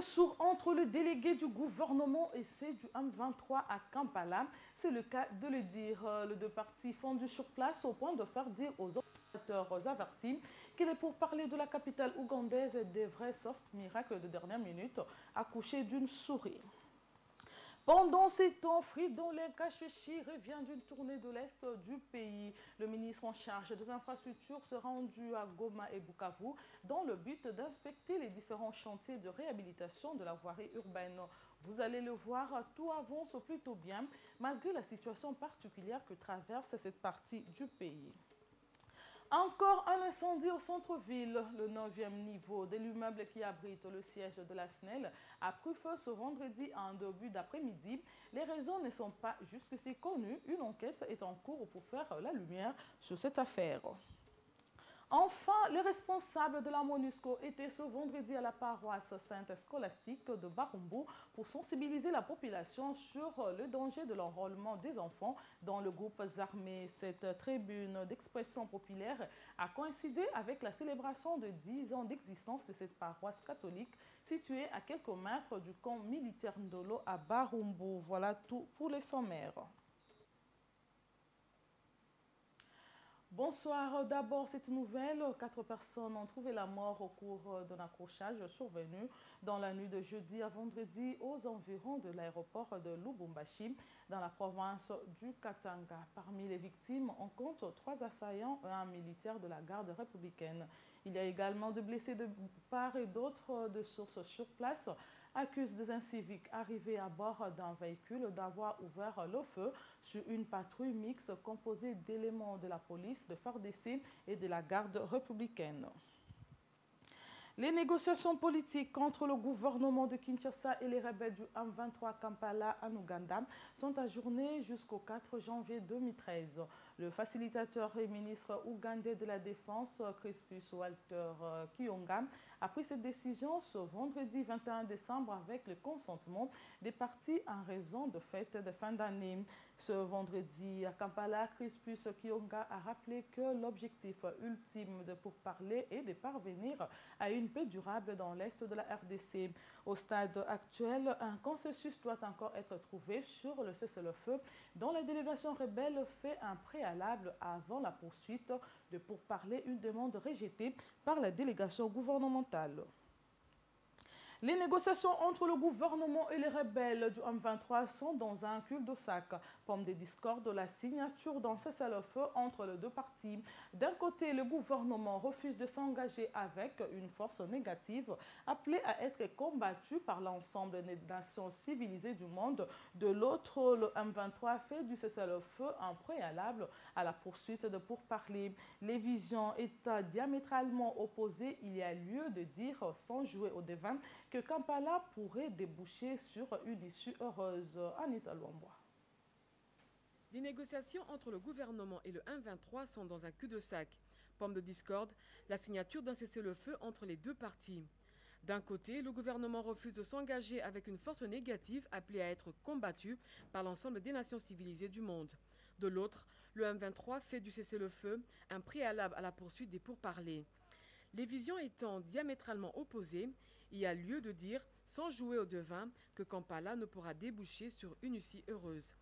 sourd entre le délégué du gouvernement et ceux du M23 à Kampala. C'est le cas de le dire. Les deux partis fondus sur place au point de faire dire aux observateurs avertis qu'il est pour parler de la capitale ougandaise des vrais sauf miracles de dernière minute accouché d'une souris. Pendant ces temps, Fridolin Kashwechi revient d'une tournée de l'Est du pays. Le ministre en charge des infrastructures se rendu à Goma et Bukavu dans le but d'inspecter les différents chantiers de réhabilitation de la voirie urbaine. Vous allez le voir, tout avance plutôt bien malgré la situation particulière que traverse cette partie du pays. Encore un incendie au centre-ville. Le 9e niveau de l'immeuble qui abrite le siège de la SNEL a pris feu ce vendredi en début d'après-midi. Les raisons ne sont pas jusqu'ici connues. Une enquête est en cours pour faire la lumière sur cette affaire. Enfin, les responsables de la MONUSCO étaient ce vendredi à la paroisse Sainte Scolastique de Barumbu pour sensibiliser la population sur le danger de l'enrôlement des enfants dans le groupe armé. Cette tribune d'expression populaire a coïncidé avec la célébration de 10 ans d'existence de cette paroisse catholique située à quelques mètres du camp militaire Ndolo à Barumbu. Voilà tout pour les sommaires. Bonsoir. D'abord, cette nouvelle, 4 personnes ont trouvé la mort au cours d'un accrochage survenu dans la nuit de jeudi à vendredi aux environs de l'aéroport de Lubumbashi, dans la province du Katanga. Parmi les victimes, on compte 3 assaillants et un militaire de la garde républicaine. Il y a également des blessés de part et d'autre de sources sur place accusent des inciviques arrivés à bord d'un véhicule d'avoir ouvert le feu sur une patrouille mixte composée d'éléments de la police, de FARDC et de la garde républicaine. Les négociations politiques entre le gouvernement de Kinshasa et les rebelles du M23 Kampala en Ouganda sont ajournées jusqu'au 4 janvier 2013. Le facilitateur et ministre ougandais de la Défense, Crispus Walter Kiyonga, a pris cette décision ce vendredi 21 décembre avec le consentement des parties en raison de fêtes de fin d'année. Ce vendredi à Kampala, Crispus Kiyonga a rappelé que l'objectif ultime de pourparler est de parvenir à une paix durable dans l'est de la RDC. Au stade actuel, un consensus doit encore être trouvé sur le cessez-le-feu dont la délégation rebelle fait un préalable avant la poursuite de pourparler, une demande rejetée par la délégation gouvernementale. Les négociations entre le gouvernement et les rebelles du M23 sont dans un cul-de-sac. Pomme de discorde, la signature d'un cessez-le-feu entre les deux parties. D'un côté, le gouvernement refuse de s'engager avec une force négative appelée à être combattue par l'ensemble des nations civilisées du monde. De l'autre, le M23 fait du cessez-le-feu un préalable à la poursuite de pourparlers. Les visions étant diamétralement opposées, il y a lieu de dire, sans jouer au devin, que Kampala pourrait déboucher sur une issue heureuse. Anita Luamboa. Les négociations entre le gouvernement et le M23 sont dans un cul-de-sac. Pomme de discorde, la signature d'un cessez-le-feu entre les deux parties. D'un côté, le gouvernement refuse de s'engager avec une force négative appelée à être combattue par l'ensemble des nations civilisées du monde. De l'autre, le M23 fait du cessez-le-feu un préalable à la poursuite des pourparlers. Les visions étant diamétralement opposées, il y a lieu de dire, sans jouer au devin, que Kampala ne pourra déboucher sur une issue heureuse.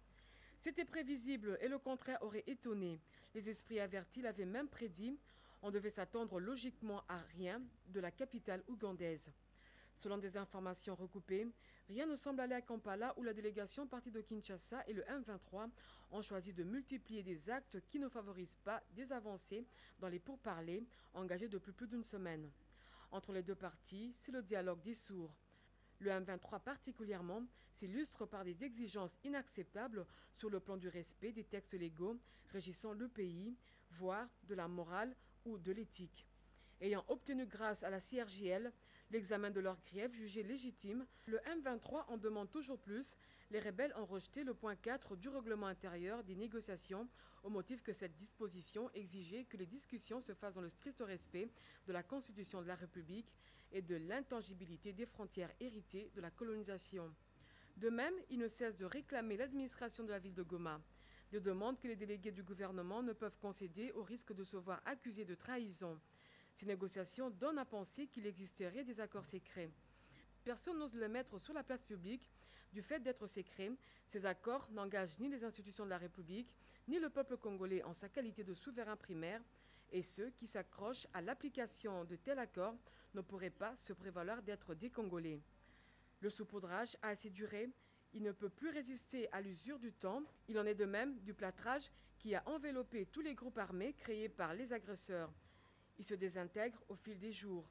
C'était prévisible et le contraire aurait étonné. Les esprits avertis l'avaient même prédit. On devait s'attendre logiquement à rien de la capitale ougandaise. Selon des informations recoupées, rien ne semble aller à Kampala où la délégation partie de Kinshasa et le M23 ont choisi de multiplier des actes qui ne favorisent pas des avancées dans les pourparlers engagés depuis plus d'une semaine. Entre les deux parties, c'est le dialogue des sourds. Le M23 particulièrement s'illustre par des exigences inacceptables sur le plan du respect des textes légaux régissant le pays, voire de la morale ou de l'éthique. Ayant obtenu grâce à la CRJL l'examen de leurs griefs jugés légitimes, le M23 en demande toujours plus. Les rebelles ont rejeté le point 4 du règlement intérieur des négociations au motif que cette disposition exigeait que les discussions se fassent dans le strict respect de la Constitution de la République et de l'intangibilité des frontières héritées de la colonisation. De même, ils ne cessent de réclamer l'administration de la ville de Goma. Des demandes que les délégués du gouvernement ne peuvent concéder au risque de se voir accusés de trahison. Ces négociations donnent à penser qu'il existerait des accords secrets. personne n'ose le mettre sur la place publique. Du fait d'être secret, ces accords n'engagent ni les institutions de la République, ni le peuple congolais en sa qualité de souverain primaire, et ceux qui s'accrochent à l'application de tels accords ne pourraient pas se prévaloir d'être des Congolais. Le saupoudrage a assez duré, il ne peut plus résister à l'usure du temps. Il en est de même du plâtrage qui a enveloppé tous les groupes armés créés par les agresseurs. Il se désintègre au fil des jours.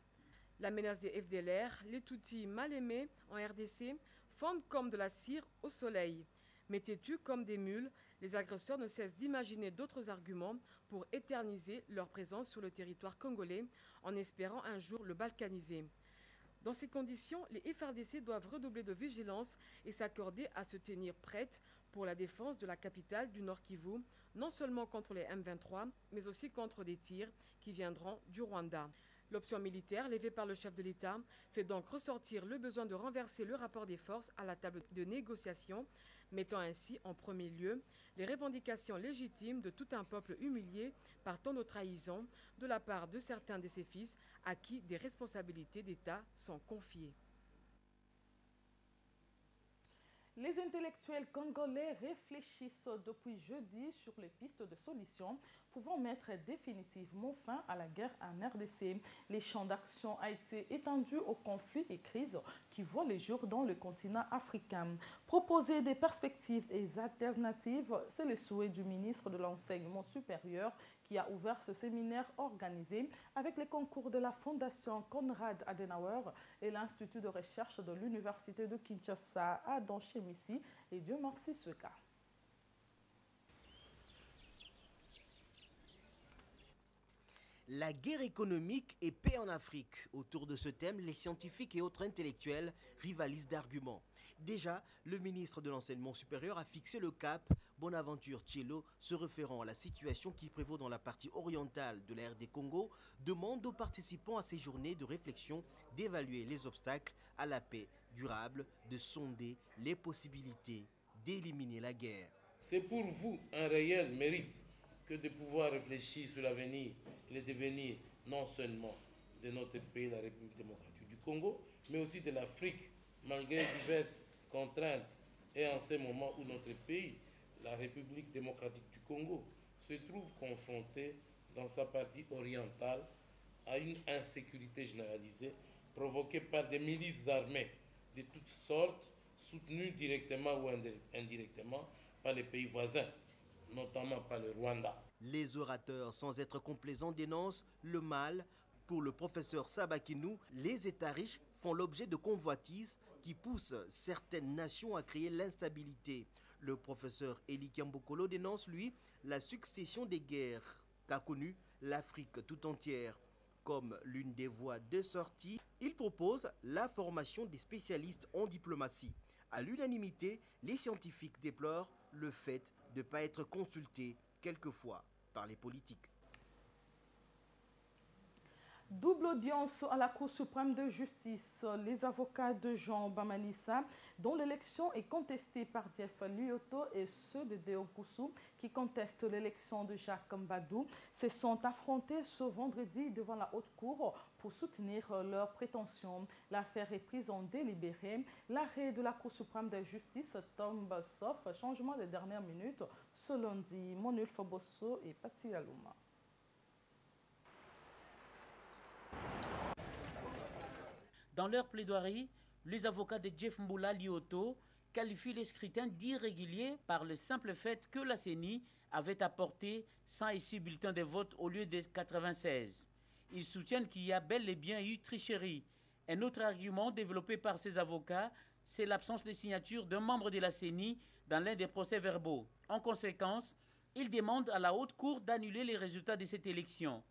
La menace des FDLR, les Tutsis mal aimés en RDC, fondent comme de la cire au soleil. Mais têtus comme des mules, les agresseurs ne cessent d'imaginer d'autres arguments pour éterniser leur présence sur le territoire congolais en espérant un jour le balkaniser. Dans ces conditions, les FARDC doivent redoubler de vigilance et s'accorder à se tenir prêtes pour la défense de la capitale du Nord Kivu, non seulement contre les M23, mais aussi contre des tirs qui viendront du Rwanda. L'option militaire, levée par le chef de l'État, fait donc ressortir le besoin de renverser le rapport des forces à la table de négociation, mettant ainsi en premier lieu les revendications légitimes de tout un peuple humilié par tant de trahison de la part de certains de ses fils à qui des responsabilités d'État sont confiées. Les intellectuels congolais réfléchissent depuis jeudi sur les pistes de solutions pouvant mettre définitivement fin à la guerre en RDC. Les champs d'action ont été étendus aux conflits et crises qui voient le jour dans le continent africain. Proposer des perspectives et alternatives, c'est le souhait du ministre de l'Enseignement supérieur qui a ouvert ce séminaire organisé avec les concours de la Fondation Konrad Adenauer et l'Institut de recherche de l'Université de Kinshasa à Danchemisi et Dieu merci ce cas. La guerre économique et paix en Afrique. Autour de ce thème, les scientifiques et autres intellectuels rivalisent d'arguments. Déjà, le ministre de l'Enseignement supérieur a fixé le cap. Bonaventure Tshelo, se référant à la situation qui prévaut dans la partie orientale de la RD Congo, demande aux participants à ces journées de réflexion d'évaluer les obstacles à la paix durable, de sonder les possibilités d'éliminer la guerre. C'est pour vous un réel mérite que de pouvoir réfléchir sur l'avenir et le devenir non seulement de notre pays, la République démocratique du Congo, mais aussi de l'Afrique, malgré diverses contraintes et en ce moment où notre pays, la République démocratique du Congo, se trouve confronté dans sa partie orientale à une insécurité généralisée provoquée par des milices armées de toutes sortes, soutenues directement ou indirectement par les pays voisins, notamment par le Rwanda. Les orateurs, sans être complaisants, dénoncent le mal. Pour le professeur Sabakinou, les États riches font l'objet de convoitises qui poussent certaines nations à créer l'instabilité. Le professeur Eli Kiambokolo dénonce, lui, la succession des guerres qu'a connue l'Afrique tout entière. Comme l'une des voies de sortie, il propose la formation des spécialistes en diplomatie. À l'unanimité, les scientifiques déplorent le fait de ne pas être consultés quelquefois par les politiques. Double audience à la Cour suprême de justice. Les avocats de Jean Bamanissa, dont l'élection est contestée par Jeff Lyoto, et ceux de Deo Koussou, qui contestent l'élection de Jacques Mbadou, se sont affrontés ce vendredi devant la Haute Cour pour soutenir leurs prétentions. L'affaire est prise en délibéré. L'arrêt de la Cour suprême de justice tombe sauf changement de dernière minute, ce lundi. Monulf Bosso et Pati Alouma. Dans leur plaidoirie, les avocats de Jeff Mboula Lyoto qualifient les scrutins d'irréguliers par le simple fait que la CENI avait apporté 106 bulletins de vote au lieu de 96. Ils soutiennent qu'il y a bel et bien eu tricherie. Un autre argument développé par ces avocats, c'est l'absence de signature d'un membre de la CENI dans l'un des procès-verbaux. En conséquence, ils demandent à la Haute Cour d'annuler les résultats de cette élection.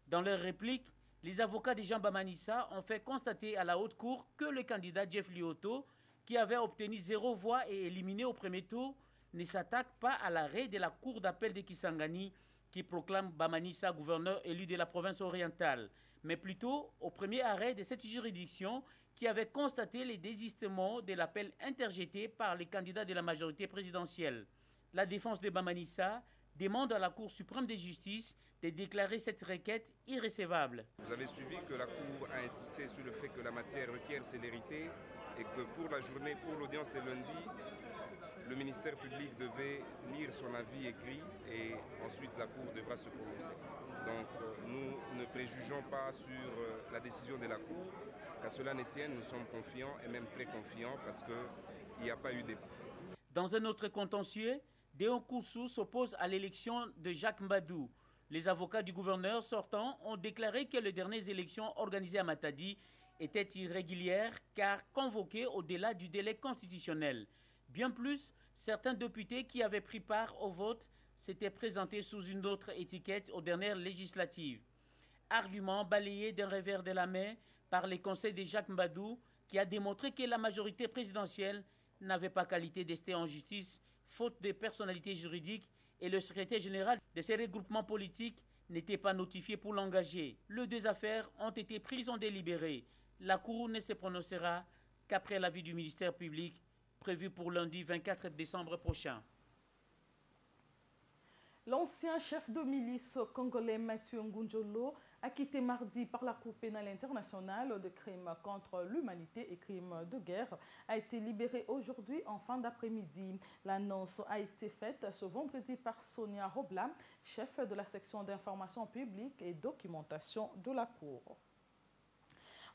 Dans leur réplique, les avocats de Jean Bamanissa ont fait constater à la Haute Cour que le candidat Jeff Lyoto, qui avait obtenu 0 voix et éliminé au premier tour, ne s'attaque pas à l'arrêt de la Cour d'appel de Kisangani qui proclame Bamanissa gouverneur élu de la province orientale, mais plutôt au premier arrêt de cette juridiction qui avait constaté les désistements de l'appel interjeté par les candidats de la majorité présidentielle. La défense de Bamanissa demande à la Cour suprême de justice de déclarer cette requête irrecevable. Vous avez suivi que la Cour a insisté sur le fait que la matière requiert célérité et que pour la journée, pour l'audience de lundi, le ministère public devait lire son avis écrit et ensuite la Cour devra se prononcer. Donc nous ne préjugeons pas sur la décision de la Cour. Qu'à cela ne tienne, nous sommes confiants et même très confiants parce qu'il n'y a pas eu débat. Dans un autre contentieux, Déon Koussou s'oppose à l'élection de Jacques Mbadou. Les avocats du gouverneur sortant ont déclaré que les dernières élections organisées à Matadi étaient irrégulières car convoquées au-delà du délai constitutionnel. Bien plus, certains députés qui avaient pris part au vote s'étaient présentés sous une autre étiquette aux dernières législatives. Argument balayé d'un revers de la main par les conseils de Jacques Mbadou qui a démontré que la majorité présidentielle n'avait pas qualité d'ester en justice faute de personnalité juridique et le secrétaire général de ces regroupements politiques n'était pas notifié pour l'engager. Les deux affaires ont été prises en délibéré. La Cour ne se prononcera qu'après l'avis du ministère public prévu pour lundi 24 décembre prochain. L'ancien chef de milice congolais Mathieu Ngunjolo, acquitté mardi par la Cour pénale internationale de crimes contre l'humanité et crimes de guerre, a été libéré aujourd'hui en fin d'après-midi. L'annonce a été faite ce vendredi par Sonia Robla, chef de la section d'information publique et documentation de la Cour.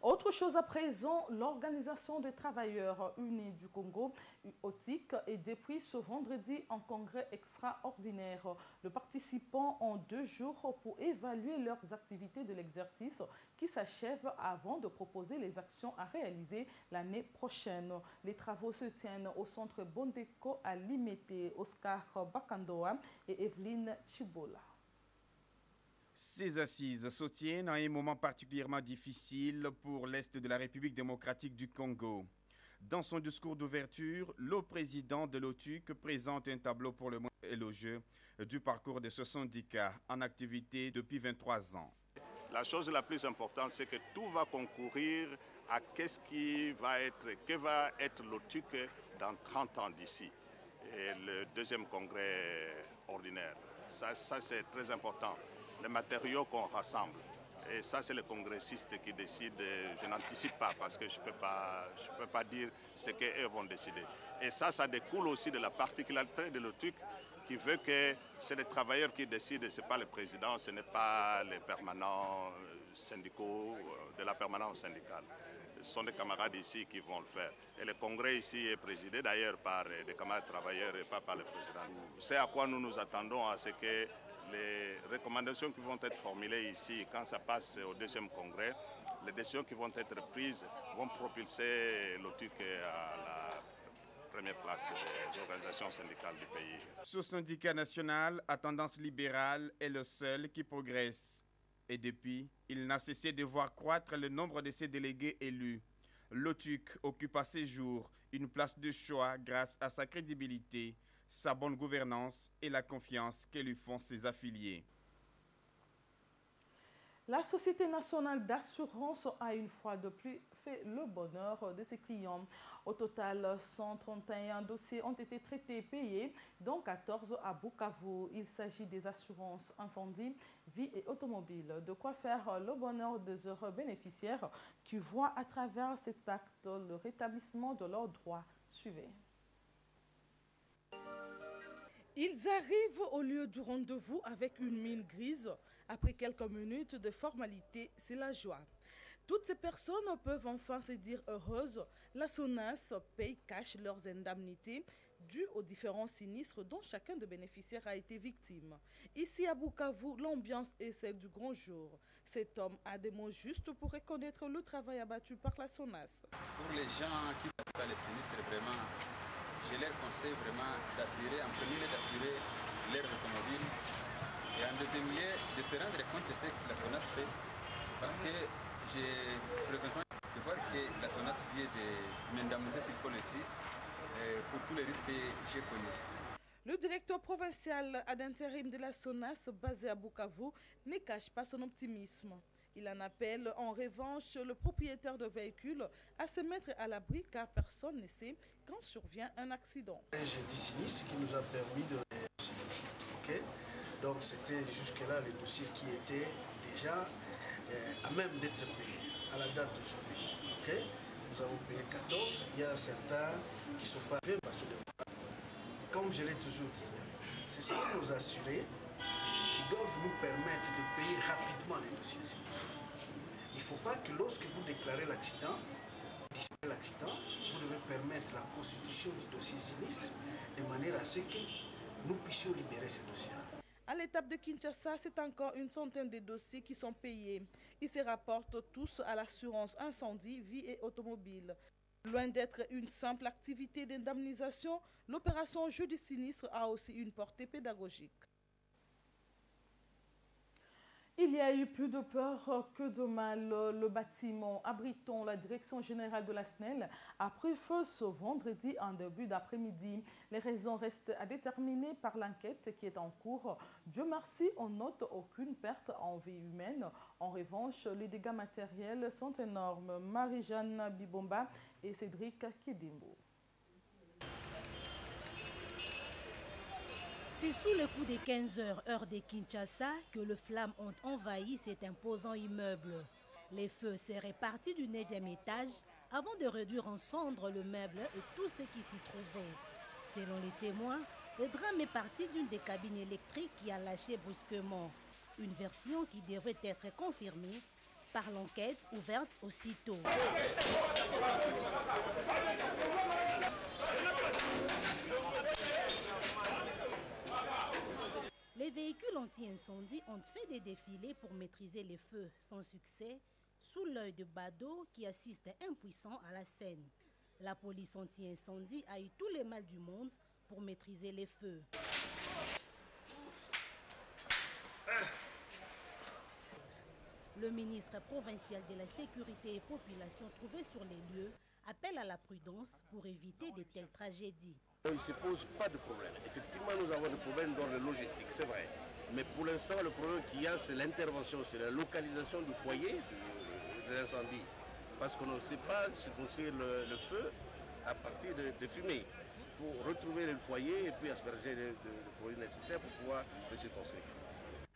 Autre chose à présent, l'Organisation des travailleurs unis du Congo, OTIC, est depuis ce vendredi en congrès extraordinaire. Les participants ont 2 jours pour évaluer leurs activités de l'exercice qui s'achèvent avant de proposer les actions à réaliser l'année prochaine. Les travaux se tiennent au centre Bondeko à Limete, Oscar Bakandoa et Evelyne Chibola. Ces assises se tiennent à un moment particulièrement difficile pour l'Est de la République démocratique du Congo. Dans son discours d'ouverture, le président de l'OTUC présente un tableau pour le moins élogieux du parcours de ce syndicat en activité depuis 23 ans. La chose la plus importante, c'est que tout va concourir à que va être l'OTUC dans 30 ans d'ici, le 2e congrès ordinaire. Ça c'est très important. Les matériaux qu'on rassemble. Et ça, c'est les congressistes qui décident. Je n'anticipe pas parce que je ne peux pas dire ce qu'eux vont décider. Et ça découle aussi de la particularité de l'OTUC qui veut que c'est les travailleurs qui décident, ce n'est pas le président, ce n'est pas les permanents syndicaux de la permanence syndicale. Ce sont des camarades ici qui vont le faire. Et le congrès ici est présidé d'ailleurs par des camarades travailleurs et pas par le président. C'est à quoi nous nous attendons, à ce que les recommandations qui vont être formulées ici, quand ça passe au 2e congrès, les décisions qui vont être prises vont propulser l'OTUC à la première place des organisations syndicales du pays. Ce syndicat national à tendance libérale est le seul qui progresse. Et depuis, il n'a cessé de voir croître le nombre de ses délégués élus. L'OTUC occupe à ces jours une place de choix grâce à sa crédibilité, sa bonne gouvernance et la confiance que lui font ses affiliés. La Société nationale d'assurance a une fois de plus fait le bonheur de ses clients. Au total, 131 dossiers ont été traités et payés, dont 14 à Bukavu. Il s'agit des assurances incendie, vie et automobile. De quoi faire le bonheur des heureux bénéficiaires qui voient à travers cet acte le rétablissement de leurs droits. Suivez. Ils arrivent au lieu du rendez-vous avec une mine grise. Après quelques minutes de formalité, c'est la joie. Toutes ces personnes peuvent enfin se dire heureuses. La SONAS paye cash leurs indemnités dues aux différents sinistres dont chacun des bénéficiaires a été victime. Ici à Bukavu, l'ambiance est celle du grand jour. Cet homme a des mots justes pour reconnaître le travail abattu par la SONAS. Pour les gens qui passent par les sinistres, vraiment, je leur conseille vraiment d'assurer, en premier lieu d'assurer leurs automobiles et en deuxième lieu de se rendre compte de ce que la SONAS fait. Parce que j'ai présentement de voir que la SONAS vient de m'indemniser, s'il faut le dire, pour tous les risques que j'ai connus. Le directeur provincial ad intérim de la SONAS, basé à Bukavu, ne cache pas son optimisme. Il en appelle en revanche le propriétaire de véhicules à se mettre à l'abri car personne ne sait quand survient un accident. J'ai des sinistres qui nous a permis de... Okay. Donc c'était jusque-là le dossier qui était déjà à même d'être payé à la date d'aujourd'hui. Okay? Nous avons payé 14, il y a certains qui ne sont pas bien passés de mois. Comme je l'ai toujours dit, ce sont nos assurés qui doivent nous permettre de payer rapidement les dossiers sinistres. Il ne faut pas que lorsque vous déclarez l'accident, vous devez permettre la constitution du dossier sinistre de manière à ce que nous puissions libérer ces dossiers-là. À l'étape de Kinshasa, c'est encore une centaine de dossiers qui sont payés. Ils se rapportent tous à l'assurance incendie, vie et automobile. Loin d'être une simple activité d'indemnisation, l'opération Jeu du sinistre a aussi une portée pédagogique. Il y a eu plus de peur que de mal. Le bâtiment abritant la direction générale de la SNEL a pris feu ce vendredi en début d'après-midi. Les raisons restent à déterminer par l'enquête qui est en cours. Dieu merci, on note aucune perte en vie humaine. En revanche, les dégâts matériels sont énormes. Marie-Jeanne Bibomba et Cédric Kidimbo. C'est sous le coup des 15 heures, heure de Kinshasa, que les flammes ont envahi cet imposant immeuble. Les feux s'est répartis du 9e étage avant de réduire en cendres le meuble et tout ce qui s'y trouvait. Selon les témoins, le drame est parti d'une des cabines électriques qui a lâché brusquement. Une version qui devrait être confirmée par l'enquête ouverte aussitôt. Les véhicules anti-incendie ont fait des défilés pour maîtriser les feux sans succès, sous l'œil de Bado qui assiste impuissant à la scène. La police anti-incendie a eu tous les mal du monde pour maîtriser les feux. Le ministre provincial de la Sécurité et Population trouvé sur les lieux appelle à la prudence pour éviter de telles tragédies. Il ne se pose pas de problème. Effectivement, nous avons des problèmes dans la logistique, c'est vrai. Mais pour l'instant, le problème qu'il y a, c'est l'intervention, c'est la localisation du foyer de l'incendie. Parce qu'on ne sait pas circonscrire le feu à partir de fumée. Il faut retrouver le foyer et puis asperger les produits nécessaires pour pouvoir le circonscrire.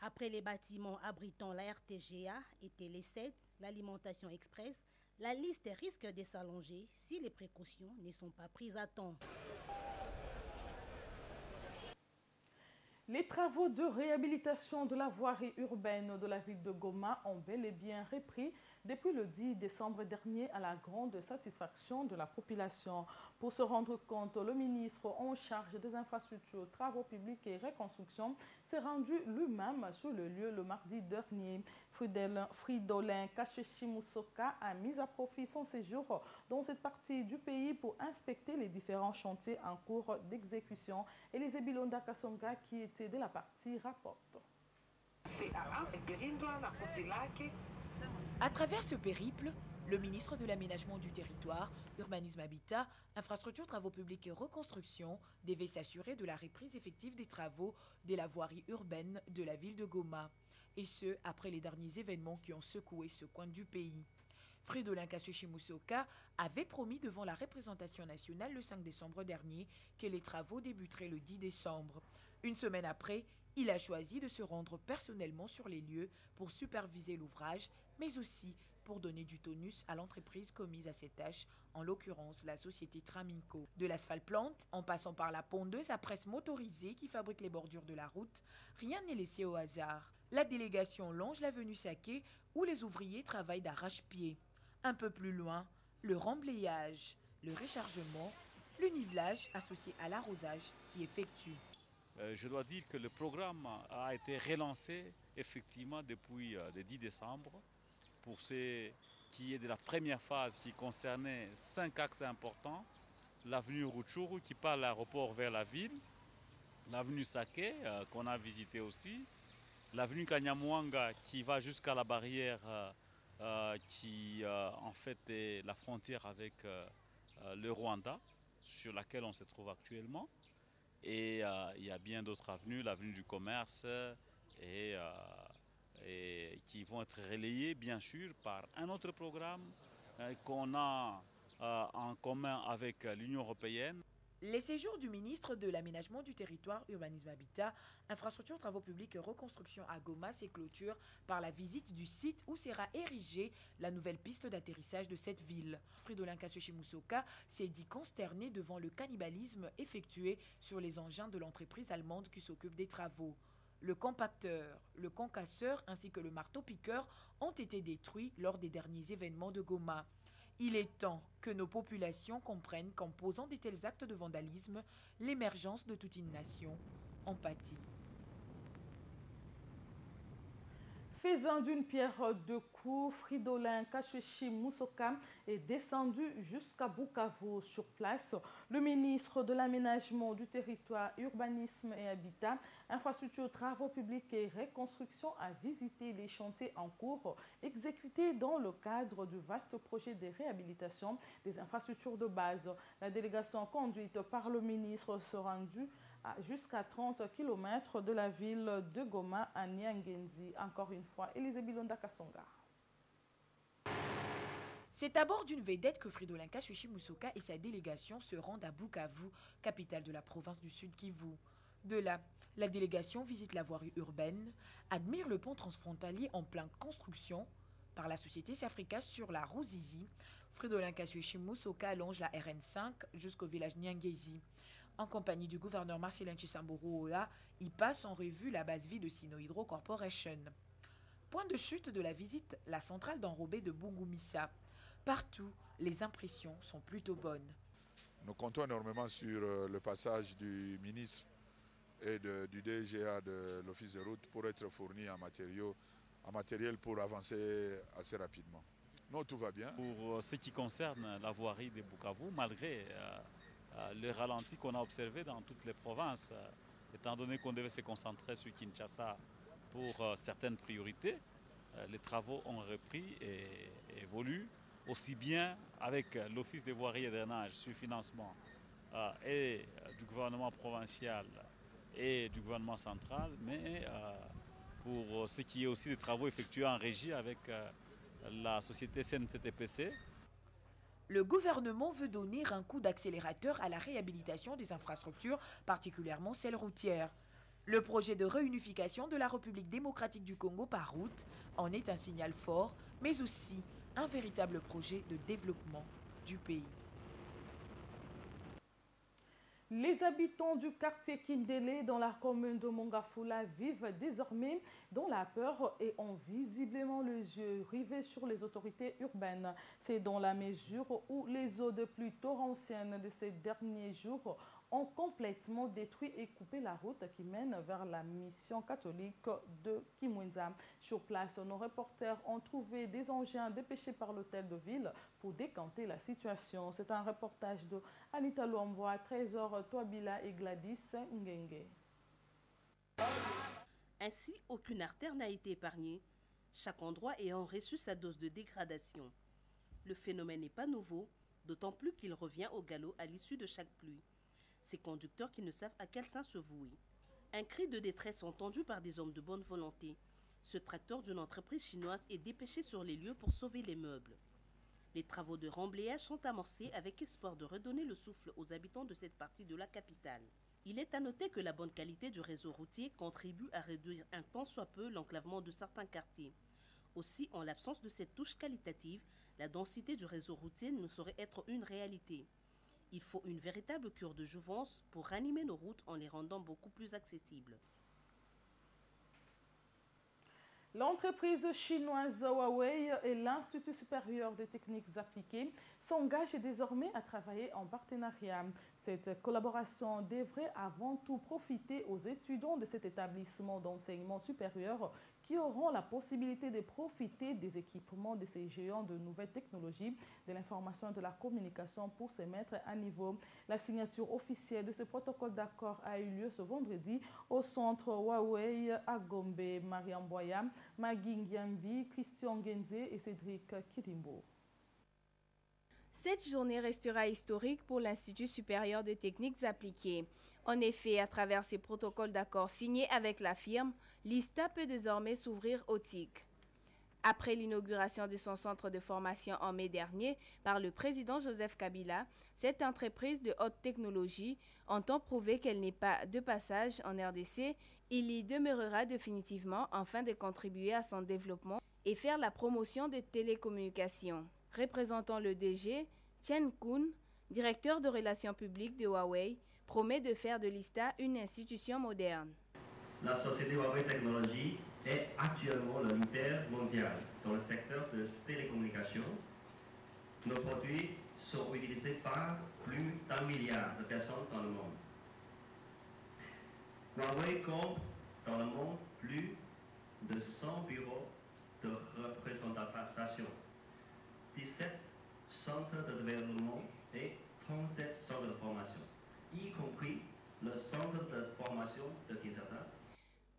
Après les bâtiments abritant la RTGA et Télé 7, l'alimentation express, la liste risque de s'allonger si les précautions ne sont pas prises à temps. Les travaux de réhabilitation de la voirie urbaine de la ville de Goma ont bel et bien repris depuis le 10 décembre dernier à la grande satisfaction de la population. Pour se rendre compte, le ministre en charge des infrastructures, travaux publics et reconstruction s'est rendu lui-même sur le lieu le mardi dernier. Fridolin Kashishi-Musoka a mis à profit son séjour dans cette partie du pays pour inspecter les différents chantiers en cours d'exécution et les Ebilonda Kasonga qui étaient de la partie rapportent. À travers ce périple, le ministre de l'Aménagement du Territoire, Urbanisme Habitat, Infrastructures, Travaux Publics et Reconstruction devait s'assurer de la reprise effective des travaux de la voirie urbaine de la ville de Goma. Et ce, après les derniers événements qui ont secoué ce coin du pays. Fridolin Kashishi-Musoka avait promis devant la représentation nationale le 5 décembre dernier que les travaux débuteraient le 10 décembre. Une semaine après, il a choisi de se rendre personnellement sur les lieux pour superviser l'ouvrage, mais aussi pour donner du tonus à l'entreprise commise à cette tâche, en l'occurrence la société Traminco. De l'asphalte plante, en passant par la pondeuse à presse motorisée qui fabrique les bordures de la route, rien n'est laissé au hasard. La délégation longe l'avenue Saké où les ouvriers travaillent d'arrache-pied. Un peu plus loin, le remblayage, le rechargement, le nivelage associé à l'arrosage s'y effectue. Je dois dire que le programme a été relancé effectivement depuis le 10 décembre pour ce qui est de la première phase qui concernait 5 axes importants. L'avenue Rutshuru qui part de l'aéroport vers la ville, l'avenue Saké qu'on a visité aussi, l'avenue Kanyamwanga qui va jusqu'à la barrière qui en fait est la frontière avec le Rwanda sur laquelle on se trouve actuellement. Et il y a bien d'autres avenues, l'avenue du commerce et qui vont être relayées bien sûr par un autre programme qu'on a en commun avec l'Union européenne. Les séjours du ministre de l'Aménagement du Territoire, Urbanisme Habitat, Infrastructures, Travaux Publics et Reconstruction à Goma se clôture par la visite du site où sera érigée la nouvelle piste d'atterrissage de cette ville. Fridolin Kassochi Musoka s'est dit consterné devant le cannibalisme effectué sur les engins de l'entreprise allemande qui s'occupe des travaux. Le compacteur, le concasseur ainsi que le marteau-piqueur ont été détruits lors des derniers événements de Goma. Il est temps que nos populations comprennent qu'en posant de tels actes de vandalisme, l'émergence de toute une nation en pâtit. Faisant d'une pierre deux coups, Fridolin Kassochi Musoka est descendu jusqu'à Bukavu. Sur place, le ministre de l'Aménagement du Territoire, Urbanisme et Habitat, Infrastructures, Travaux Publics et Reconstruction a visité les chantiers en cours exécutés dans le cadre du vaste projet de réhabilitation des infrastructures de base. La délégation conduite par le ministre se rendue jusqu'à 30 km de la ville de Goma à Nyangenzi. Encore une fois, Elisabeth Londa Kassonga. C'est à bord d'une vedette que Fridolin Kassochi Musoka et sa délégation se rendent à Bukavu, capitale de la province du Sud Kivu. De là, la délégation visite la voirie urbaine, admire le pont transfrontalier en pleine construction par la société Safrika sur la Ruzizi. Fridolin Kassochi Musoka longe la RN5 jusqu'au village Nyangezi. En compagnie du gouverneur Marcelin Tshisamburu-Oya, il passe en revue la base vie de Sino Hydro Corporation. Point de chute de la visite, la centrale d'enrobé de Bungumisa. Partout, les impressions sont plutôt bonnes. Nous comptons énormément sur le passage du ministre et du DGA de l'Office de route pour être fournis en matériel pour avancer assez rapidement. Non, tout va bien. Pour ce qui concerne la voirie de Bukavu, malgré le ralenti qu'on a observé dans toutes les provinces, étant donné qu'on devait se concentrer sur Kinshasa pour certaines priorités, les travaux ont repris et évoluent aussi bien avec l'Office des voiries et drainage sur financement et du gouvernement provincial et du gouvernement central, mais pour ce qui est aussi des travaux effectués en régie avec la société CNCTPC. Le gouvernement veut donner un coup d'accélérateur à la réhabilitation des infrastructures, particulièrement celles routières. Le projet de réunification de la République démocratique du Congo par route en est un signal fort, mais aussi un véritable projet de développement du pays. Les habitants du quartier Kindélé dans la commune de Mongafula vivent désormais dans la peur et ont visiblement les yeux rivés sur les autorités urbaines. C'est dans la mesure où les eaux de pluie torrentielles de ces derniers jours ont complètement détruit et coupé la route qui mène vers la mission catholique de Kimwenza. Sur place, nos reporters ont trouvé des engins dépêchés par l'hôtel de ville pour décanter la situation. C'est un reportage de Anita Luamboa, Trésor Touabila et Gladys Ngenge. Ainsi, aucune artère n'a été épargnée, chaque endroit ayant reçu sa dose de dégradation. Le phénomène n'est pas nouveau, d'autant plus qu'il revient au galop à l'issue de chaque pluie. Ces conducteurs qui ne savent à quel sein se vouer. Un cri de détresse entendu par des hommes de bonne volonté. Ce tracteur d'une entreprise chinoise est dépêché sur les lieux pour sauver les meubles. Les travaux de remblayage sont amorcés avec espoir de redonner le souffle aux habitants de cette partie de la capitale. Il est à noter que la bonne qualité du réseau routier contribue à réduire un tant soit peu l'enclavement de certains quartiers. Aussi, en l'absence de cette touche qualitative, la densité du réseau routier ne saurait être une réalité. Il faut une véritable cure de jouvence pour ranimer nos routes en les rendant beaucoup plus accessibles. L'entreprise chinoise Huawei et l'Institut supérieur des techniques appliquées s'engagent désormais à travailler en partenariat. Cette collaboration devrait avant tout profiter aux étudiants de cet établissement d'enseignement supérieur qui auront la possibilité de profiter des équipements de ces géants de nouvelles technologies, de l'information et de la communication pour se mettre à niveau. La signature officielle de ce protocole d'accord a eu lieu ce vendredi au centre Huawei à Gombe. Mariam Boyam, Magui Ngiambi, Christian Genze et Cédric Kirimbo. Cette journée restera historique pour l'Institut supérieur des techniques appliquées. En effet, à travers ces protocoles d'accord signés avec la firme, l'ISTA peut désormais s'ouvrir aux TIC. Après l'inauguration de son centre de formation en mai dernier par le président Joseph Kabila, cette entreprise de haute technologie entend prouver qu'elle n'est pas de passage en RDC. Il y demeurera définitivement afin de contribuer à son développement et faire la promotion des télécommunications. Représentant le DG, Chen Kun, directeur de relations publiques de Huawei, promet de faire de l'ISTA une institution moderne. La société Huawei Technologies est actuellement le leader mondial dans le secteur de télécommunications. Nos produits sont utilisés par plus d'1 milliard de personnes dans le monde. Huawei compte dans le monde plus de 100 bureaux de représentation, 17 centres de développement et 37 centres de formation, y compris le centre de formation de Kinshasa.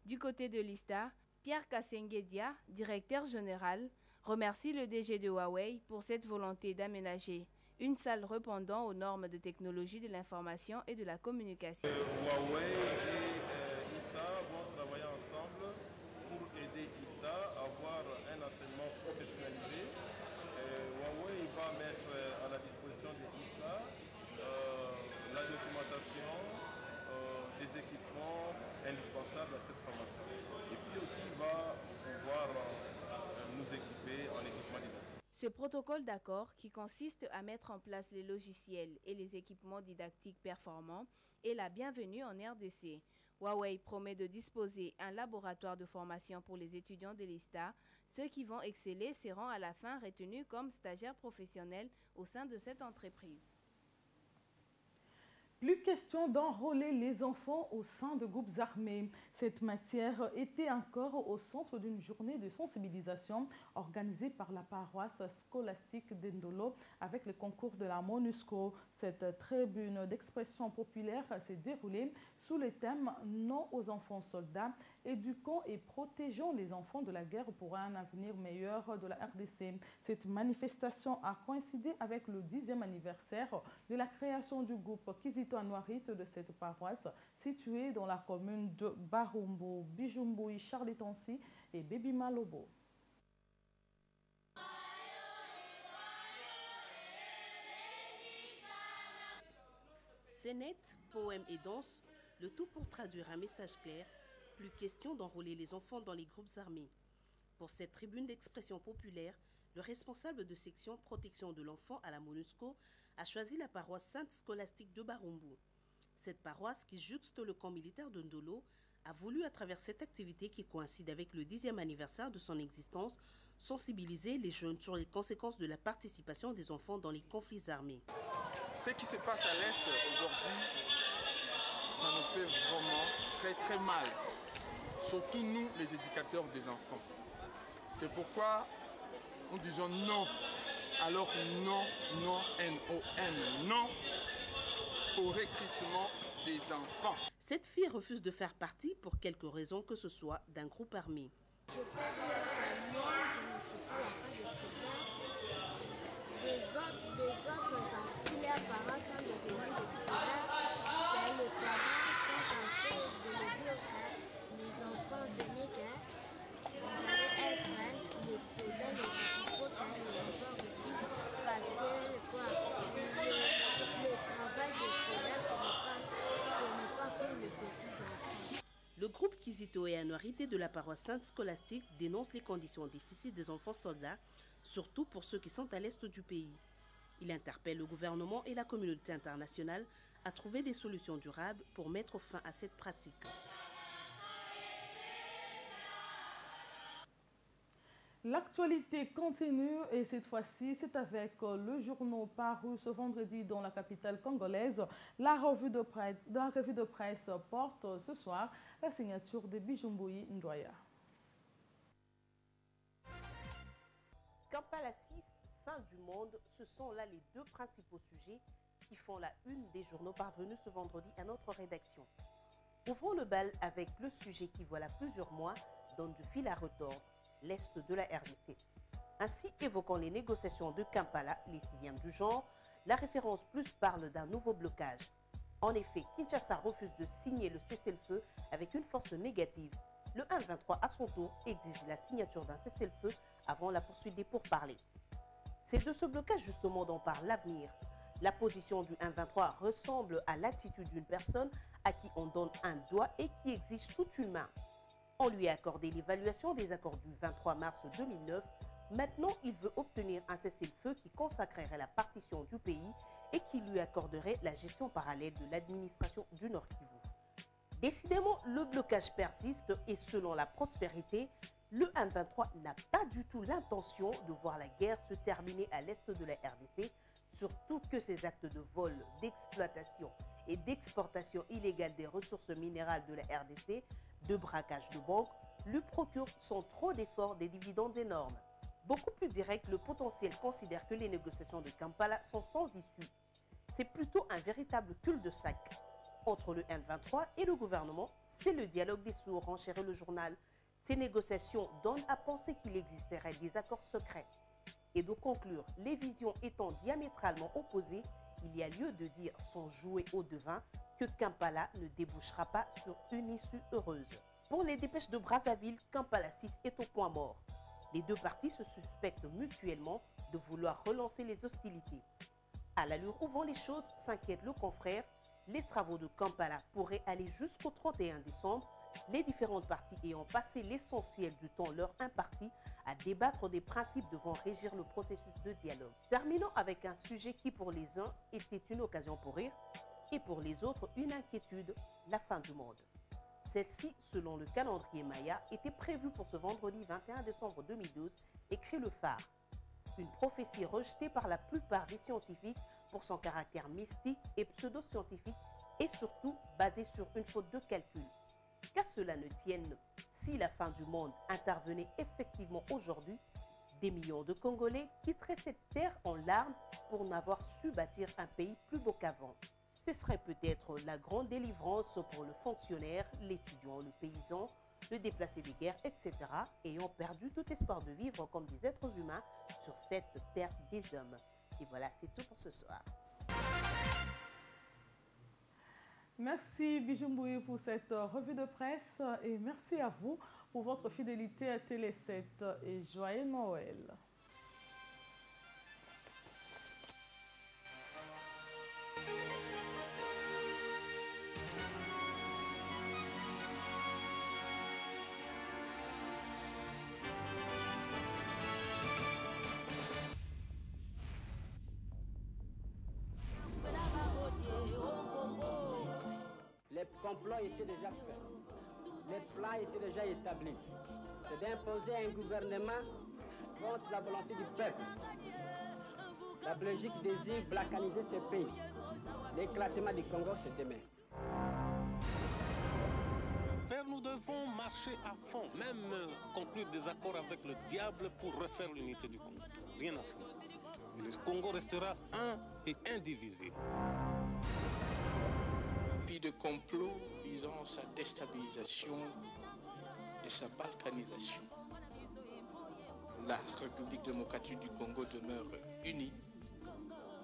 Du côté de l'ISTA, Pierre Kassengedia, directeur général, remercie le DG de Huawei pour cette volonté d'aménager une salle répondant aux normes de technologie de l'information et de la communication. Huawei et ISTA vont travailler ensemble pour aider ISTA à avoir un enseignement professionnalisé. Huawei va mettre à la disposition de ISTA la documentation des équipements indispensables à cette formation. Et puis aussi, il va pouvoir nous équiper en équipement didactique. Ce protocole d'accord, qui consiste à mettre en place les logiciels et les équipements didactiques performants, est la bienvenue en RDC. Huawei promet de disposer d'un laboratoire de formation pour les étudiants de l'ISTA. Ceux qui vont exceller seront à la fin retenus comme stagiaires professionnels au sein de cette entreprise. Plus question d'enrôler les enfants au sein de groupes armés. Cette matière était encore au centre d'une journée de sensibilisation organisée par la paroisse scolastique d'Endolo avec le concours de la MONUSCO. Cette tribune d'expression populaire s'est déroulée sous le thème « Non aux enfants soldats, éduquons et protégeons les enfants de la guerre pour un avenir meilleur de la RDC ». Cette manifestation a coïncidé avec le 10e anniversaire de la création du groupe Kizito Anuarite de cette paroisse située dans la commune de Barumbo, Bijumboui, Charletansi et Bébima Lobo. Scénettes, poèmes et danses, le tout pour traduire un message clair, plus question d'enrôler les enfants dans les groupes armés. Pour cette tribune d'expression populaire, le responsable de section protection de l'enfant à la MONUSCO a choisi la paroisse sainte scolastique de Barumbo. Cette paroisse, qui juxte le camp militaire de Ndolo, a voulu, à travers cette activité qui coïncide avec le 10e anniversaire de son existence, sensibiliser les jeunes sur les conséquences de la participation des enfants dans les conflits armés. Ce qui se passe à l'Est aujourd'hui, ça nous fait vraiment très très mal, surtout nous les éducateurs des enfants. C'est pourquoi nous disons non. Alors non, non, N-O-N, non au recrutement des enfants. Cette fille refuse de faire partie, pour quelque raison que ce soit, d'un groupe armé. Je peux dire que moi, je ne suis pas la part de soldats. Des autres auxiliaires parents sont devenus des soldats. Et les parents sont en train de le dire que les enfants venaient que vous allez être les soldats, il faut que les enfants refusent parce que le travail des soldats, ce n'est pas pour les petits enfants. Le groupe Kizito et Anuarite de la paroisse sainte scolastique dénonce les conditions difficiles des enfants soldats, surtout pour ceux qui sont à l'est du pays. Il interpelle le gouvernement et la communauté internationale à trouver des solutions durables pour mettre fin à cette pratique. L'actualité continue et cette fois-ci, c'est avec le journal paru ce vendredi dans la capitale congolaise. La revue de presse porte ce soir la signature de Bijumboui Ndoya. Kampala 6, fin du monde, ce sont là les deux principaux sujets qui font la une des journaux parvenus ce vendredi à notre rédaction. Ouvrons le bal avec le sujet qui, voilà plusieurs mois, donne du fil à retordre, l'Est de la RDC. Ainsi, évoquant les négociations de Kampala, les 6e du genre, la référence plus parle d'un nouveau blocage. En effet, Kinshasa refuse de signer le cessez-le-feu avec une force négative, Le 1-23 à son tour exige la signature d'un cessez-le-feu avant la poursuite des pourparlers. C'est de ce blocage justement dont parle l'avenir. La position du 1-23 ressemble à l'attitude d'une personne à qui on donne un doigt et qui exige toute une main. On lui a accordé l'évaluation des accords du 23 mars 2009. Maintenant, il veut obtenir un cessez-le-feu qui consacrerait la partition du pays et qui lui accorderait la gestion parallèle de l'administration du Nord Kivu. Décidément, le blocage persiste et selon la prospérité, le 1-23 n'a pas du tout l'intention de voir la guerre se terminer à l'est de la RDC, surtout que ces actes de vol, d'exploitation et d'exportation illégale des ressources minérales de la RDC, de braquage de banques, lui procurent sans trop d'efforts des dividendes énormes. Beaucoup plus direct, le potentiel considère que les négociations de Kampala sont sans issue. C'est plutôt un véritable cul-de-sac. Entre le 1-23 et le gouvernement, c'est le dialogue des sourds, renchérit le journal. Ces négociations donnent à penser qu'il existerait des accords secrets. Et de conclure, les visions étant diamétralement opposées, il y a lieu de dire sans jouer au devin que Kampala ne débouchera pas sur une issue heureuse. Pour les dépêches de Brazzaville, Kampala 6 est au point mort. Les deux parties se suspectent mutuellement de vouloir relancer les hostilités. À l'allure où vont les choses, s'inquiète le confrère, les travaux de Kampala pourraient aller jusqu'au 31 décembre, les différentes parties ayant passé l'essentiel du temps leur imparti à débattre des principes devant régir le processus de dialogue. Terminons avec un sujet qui pour les uns était une occasion pour rire et pour les autres une inquiétude, la fin du monde. Celle-ci, selon le calendrier Maya, était prévue pour ce vendredi 21 décembre 2012, écrit le Phare. Une prophétie rejetée par la plupart des scientifiques pour son caractère mystique et pseudo-scientifique et surtout basée sur une faute de calcul. Qu'à cela ne tienne, si la fin du monde intervenait effectivement aujourd'hui, des millions de Congolais quitteraient cette terre en larmes pour n'avoir su bâtir un pays plus beau qu'avant. Ce serait peut-être la grande délivrance pour le fonctionnaire, l'étudiant, le paysan, le déplacé des guerres, etc., ayant perdu tout espoir de vivre comme des êtres humains sur cette terre des hommes. Et voilà, c'est tout pour ce soir. Merci Bijoumboué pour cette revue de presse et merci à vous pour votre fidélité à Télé 7 et joyeux Noël. Les complots étaient déjà faits, les plans étaient déjà établis. C'est d'imposer un gouvernement contre la volonté du peuple. La Belgique désire balkaniser ce pays. L'éclatement du Congo, c'est demain. Nous devons marcher à fond, même conclure des accords avec le diable pour refaire l'unité du Congo. Rien à faire. Le Congo restera un et indivisible. De complot visant sa déstabilisation et sa balkanisation. La République démocratique du Congo demeure unie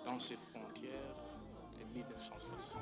dans ses frontières de 1960.